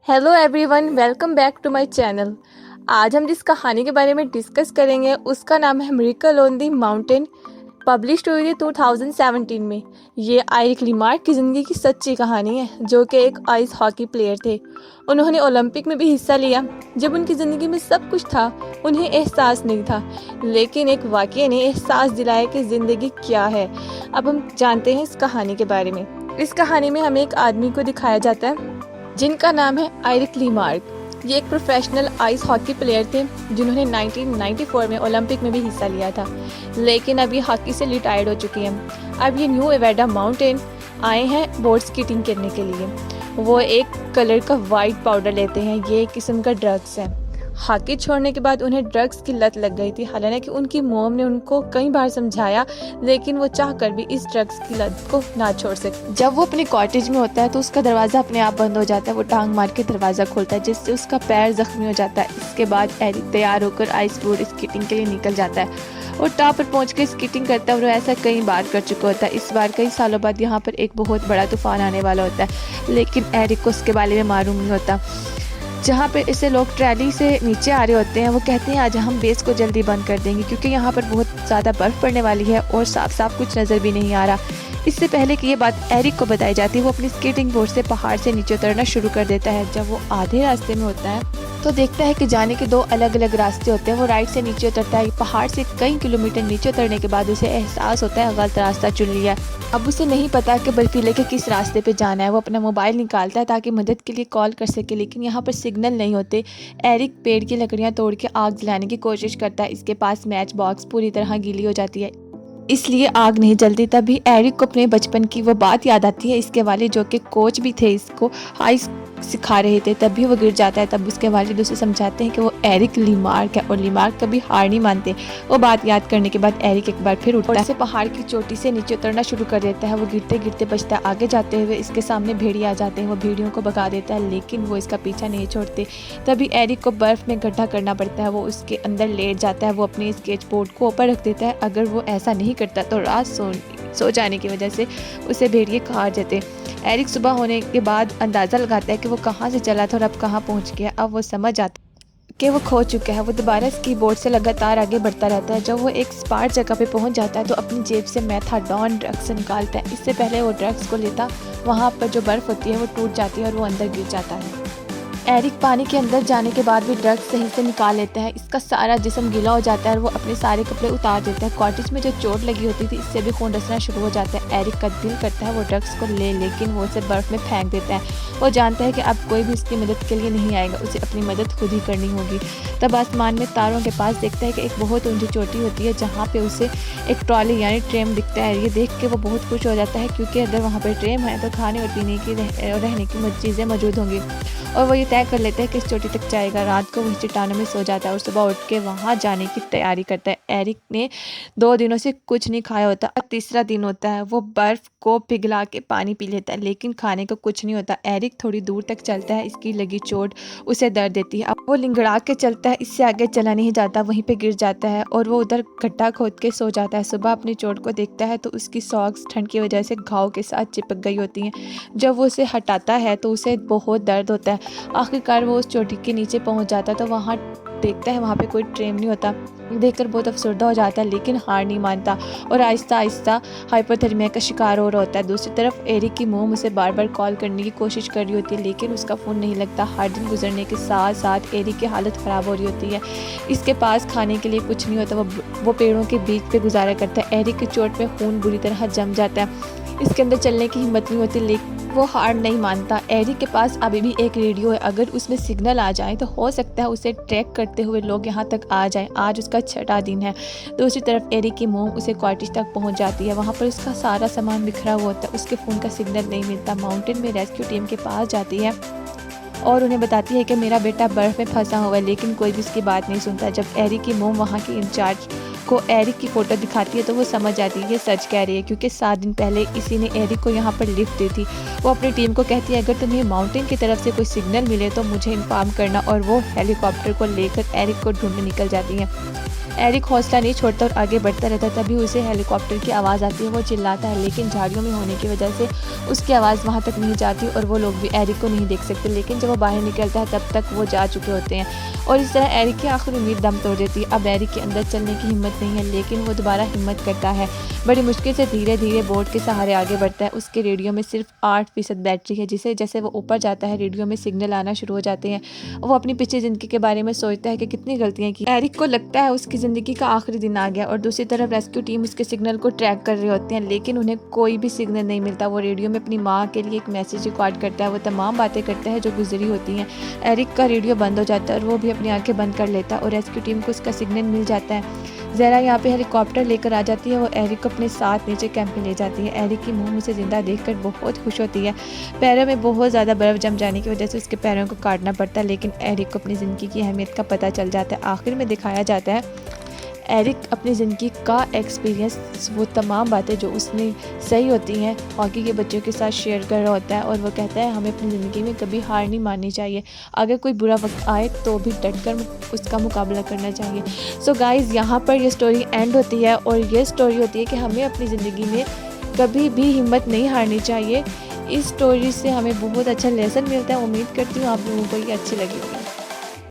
Hello everyone, welcome back to my channel. आज हम जिस कहानी के बारे में डिस्कस करेंगे उसका नाम है miracle on the mountain. Publish हुई है 2017 में। ये एरिक लिमार्क की ज़िंदगी की सच्ची कहानी है, जो कि एक आइस हॉकी प्लेयर थे। उन्होंने ओलंपिक में भी हिस्सा लिया। जब उनकी ज़िंदगी में सब कुछ था, उन्हें एहसास नहीं था, लेकिन एक वाक़ये ने एहसास दिलाया कि ज़िंदगी क्या है। अब हम जानते हैं इस कहानी के बारे में। इस कहानी में हमें एक आदमी को दिखाया जाता है जिनका नाम है एरिक लिमार्क। ये एक प्रोफेशनल आइस हॉकी प्लेयर थे जिन्होंने 1994 में ओलंपिक में भी हिस्सा लिया था, लेकिन अब ये हॉकी से रिटायर्ड हो चुके हैं। अब ये न्यू एवेडा माउंटेन आए हैं बोर्ड स्कीटिंग करने के लिए। वो एक कलर का वाइट पाउडर लेते हैं। ये एक किस्म का ड्रग्स है। हॉकी छोड़ने के बाद उन्हें ड्रग्स की लत लग गई थी। हालांकि उनकी मॉम ने उनको कई बार समझाया, लेकिन वो चाहकर भी इस ड्रग्स की लत को ना छोड़ सके। जब वो अपने कॉटेज में होता है तो उसका दरवाज़ा अपने आप बंद हो जाता है। वो टांग मार के दरवाज़ा खोलता है, जिससे उसका पैर जख्मी हो जाता है। इसके बाद एरिक तैयार होकर आइस बोर्ड स्कीटिंग के लिए निकल जाता है और टॉप पर पहुँच के स्कीटिंग करता है। और वो ऐसा कई बार कर चुका होता है। इस बार कई सालों बाद यहाँ पर एक बहुत बड़ा तूफान आने वाला होता है, लेकिन एरिक को उसके बारे में मालूम नहीं होता। जहाँ पे इसे लोग ट्रैली से नीचे आ रहे होते हैं, वो कहते हैं आज हम बेस को जल्दी बंद कर देंगे, क्योंकि यहाँ पर बहुत ज़्यादा बर्फ़ पड़ने वाली है और साफ साफ कुछ नज़र भी नहीं आ रहा। इससे पहले कि ये बात एरिक को बताई जाती है, वो अपनी स्केटिंग बोर्ड से पहाड़ से नीचे उतरना शुरू कर देता है। जब वो आधे रास्ते में होता है तो देखता है कि जाने के दो अलग अलग रास्ते होते हैं। वो राइट से नीचे उतरता है। पहाड़ से कई किलोमीटर नीचे उतरने के बाद उसे एहसास होता है गलत रास्ता चुन लिया। अब उसे नहीं पता कि बर्फीले के किस रास्ते पे जाना है। वो अपना मोबाइल निकालता है ताकि मदद के लिए कॉल कर सके, लेकिन यहाँ पर सिग्नल नहीं होते। एरिक पेड़ की लकड़ियाँ तोड़ के आग जलाने की कोशिश करता है। इसके पास मैच बॉक्स पूरी तरह गीली हो जाती है, इसलिए आग नहीं जलती। तभी एरिक को अपने बचपन की वो बात याद आती है। इसके वालिद, जो कि कोच भी थे, इसको आइस सिखा रहे थे। तभी वो गिर जाता है। तब उसके वालिद उसे समझाते हैं कि वो एरिक लिमार्क है और लिमार्क कभी हार नहीं मानते। वो बात याद करने के बाद एरिक एक बार फिर उठता है और पहाड़ की चोटी से नीचे उतरना शुरू कर देता है। वो गिरते गिरते बचता है। आगे जाते हुए इसके सामने भेड़िए आ जाते हैं। वो भेड़ियों को भगा देता है, लेकिन वो इसका पीछा नहीं छोड़ते। तभी एरिक को बर्फ में गड्ढा करना पड़ता है। वो उसके अंदर लेट जाता है। वो अपने स्केच बोर्ड को ऊपर रख देता है। अगर वो ऐसा नहीं करता तो रात सो जाने की वजह से उसे भेड़िए काट देते। एरिक सुबह होने के बाद अंदाज़ा लगाता है कि वो कहाँ से चला था और अब कहाँ पहुँच गया। अब वो समझ आता है कि वो खो चुका है। वो दोबारा स्की बोर्ड से लगातार आगे बढ़ता रहता है। जब वो एक स्पार्ट जगह पे पहुँच जाता है तो अपनी जेब से मेथाडोन ड्रग्स निकालता है। इससे पहले वो ड्रग्स को लेता, वहाँ पर जो बर्फ़ होती है वो टूट जाती है और वो अंदर गिर जाता है। एरिक पानी के अंदर जाने के बाद भी ड्रग्स सही से निकाल लेता है। इसका सारा जिस्म गीला हो जाता है और वो अपने सारे कपड़े उतार देता है। कॉटेज में जो चोट लगी होती थी, इससे भी खून रिसना शुरू हो जाता है। एरिक का दिल करता है वो ड्रग्स को ले, लेकिन वो उसे बर्फ़ में फेंक देता है। वो जानता है कि अब कोई भी उसकी मदद के लिए नहीं आएगा, उसे अपनी मदद खुद ही करनी होगी। तब आसमान में तारों के पास देखता है कि एक बहुत ऊंची चोटी होती है, जहाँ पे उसे एक ट्रॉली यानी ट्रेन दिखता है। ये देख के वो बहुत खुश हो जाता है, क्योंकि अगर वहाँ पर ट्रेन है तो खाने और पीने की रहने की चीज़ें मौजूद होंगी। और वो ये तय कर लेता है कि इस चोटी तक जाएगा। रात को वही चट्टानों में सो जाता है और सुबह उठ के वहाँ जाने की तैयारी करता है। एरिक ने 2 दिनों से कुछ नहीं खाया होता। अब तीसरा दिन होता है। वो बर्फ़ को पिघला के पानी पी लेता है, लेकिन खाने को कुछ नहीं होता। एरिक थोड़ी दूर तक चलता है। इसकी लगी चोट उसे दर्द देती है। अब वो लिंगड़ा के चलता है। इससे आगे चला नहीं जाता, वहीं पे गिर जाता है और वो उधर गड्ढा खोद के सो जाता है। सुबह अपनी चोट को देखता है तो उसकी सॉक्स ठंड की वजह से घाव के साथ चिपक गई होती हैं। जब वो उसे हटाता है तो उसे बहुत दर्द होता है। आखिरकार वो उस चोटी के नीचे पहुंच जाता है तो वहाँ देखता है वहाँ पे कोई ट्रेन नहीं होता। देखकर बहुत अफसरदा हो जाता है, लेकिन हार नहीं मानता और आहिस्ता आहिस्ता हाइपोथर्मिया का शिकार हो रहा होता है। दूसरी तरफ एरिक की मोम उसे बार बार कॉल करने की कोशिश कर रही होती है, लेकिन उसका फ़ोन नहीं लगता। हर दिन गुजरने के साथ साथ एरिक की हालत ख़राब हो रही होती है। इसके पास खाने के लिए कुछ नहीं होता। वो पेड़ों के बीच पे गुजारा करता है। एरिक की चोट में खून बुरी तरह जम जाता है। इसके अंदर चलने की हिम्मत नहीं होती, लेकिन वो हार नहीं मानता। एरिक के पास अभी भी एक रेडियो है। अगर उसमें सिग्नल आ जाए तो हो सकता है उसे ट्रैक करते हुए लोग यहाँ तक आ जाएं। आज उसका 6वां दिन है। दूसरी तरफ एरिक की मोम उसे कॉटेज तक पहुँच जाती है। वहाँ पर उसका सारा सामान बिखरा हुआ होता है। उसके फ़ोन का सिग्नल नहीं मिलता। माउंटेन में रेस्क्यू टीम के पास जाती है और उन्हें बताती है कि मेरा बेटा बर्फ़ में फंसा हुआ है, लेकिन कोई भी उसकी बात नहीं सुनता। जब एरिक की मोम वहाँ के इंचार्ज को एरिक की फ़ोटो दिखाती है तो वो समझ जाती है ये सच कह रही है, क्योंकि 7 दिन पहले इसी ने एरिक को यहाँ पर लिफ्ट दी थी। वो अपनी टीम को कहती है अगर तुम्हें माउंटेन की तरफ से कोई सिग्नल मिले तो मुझे इन्फॉर्म करना, और वो हेलीकॉप्टर को लेकर एरिक को ढूंढने निकल जाती है। एरिक हौसला नहीं छोड़ता और आगे बढ़ता रहता। तभी उसे हेलीकॉप्टर की आवाज़ आती है। वो चिल्लाता है लेकिन झाड़ियों में होने की वजह से उसकी आवाज़ वहाँ तक नहीं जाती और वो लोग भी एरिक को नहीं देख सकते। लेकिन जब वो बाहर निकलता है तब तक वो जा चुके होते हैं और इस तरह एरिक की आखिरी उम्मीद दम तोड़ देती है। अब एरिक के अंदर चलने की हिम्मत नहीं है, लेकिन वो दोबारा हिम्मत करता है। बड़ी मुश्किल से धीरे धीरे बोट के सहारे आगे बढ़ता है। उसके रेडियो में सिर्फ 8% बैटरी है। जिसे जैसे वो ऊपर जाता है रेडियो में सिग्नल आना शुरू हो जाते हैं। वो अपनी पिछली ज़िंदगी के बारे में सोचता है कि कितनी गलतियाँ की। एरिक को लगता है उसकी ज़िंदगी का आखिरी दिन आ गया और दूसरी तरफ रेस्क्यू टीम उसके सिग्नल को ट्रैक कर रहे होते हैं, लेकिन उन्हें कोई भी सिग्नल नहीं मिलता। वो रेडियो में अपनी माँ के लिए एक मैसेज रिकॉर्ड करता है। वो तमाम बातें करता है जो गुजरी होती हैं। एरिक का रेडियो बंद हो जाता है और वो भी अपनी आंखें बंद कर लेता है और रेस्क्यू टीम को उसका सिग्नल मिल जाता है। ज़रा यहाँ पे हेलीकॉप्टर लेकर आ जाती है। वो एरिक को अपने साथ नीचे कैंप में ले जाती है। एरिक की मोम उसे ज़िंदा देखकर बहुत खुश होती है। पैरों में बहुत ज़्यादा बर्फ़ जम जाने की वजह से उसके पैरों को काटना पड़ता है, लेकिन एरिक को अपनी ज़िंदगी की अहमियत का पता चल जाता है। आखिर में दिखाया जाता है एरिक अपनी ज़िंदगी का एक्सपीरियंस, वो तमाम बातें जो उसने सही होती हैं हॉकी के बच्चों के साथ शेयर कर रहा होता है और वो कहता है हमें अपनी ज़िंदगी में कभी हार नहीं माननी चाहिए। अगर कोई बुरा वक्त आए तो भी डटकर उसका मुकाबला करना चाहिए। सो गाइज़, यहाँ पर ये स्टोरी एंड होती है और ये स्टोरी होती है कि हमें अपनी ज़िंदगी में कभी भी हिम्मत नहीं हारनी चाहिए। इस स्टोरी से हमें बहुत अच्छा लेसन मिलता है। उम्मीद करती हूँ आप लोगों को ये अच्छी लगी होगी।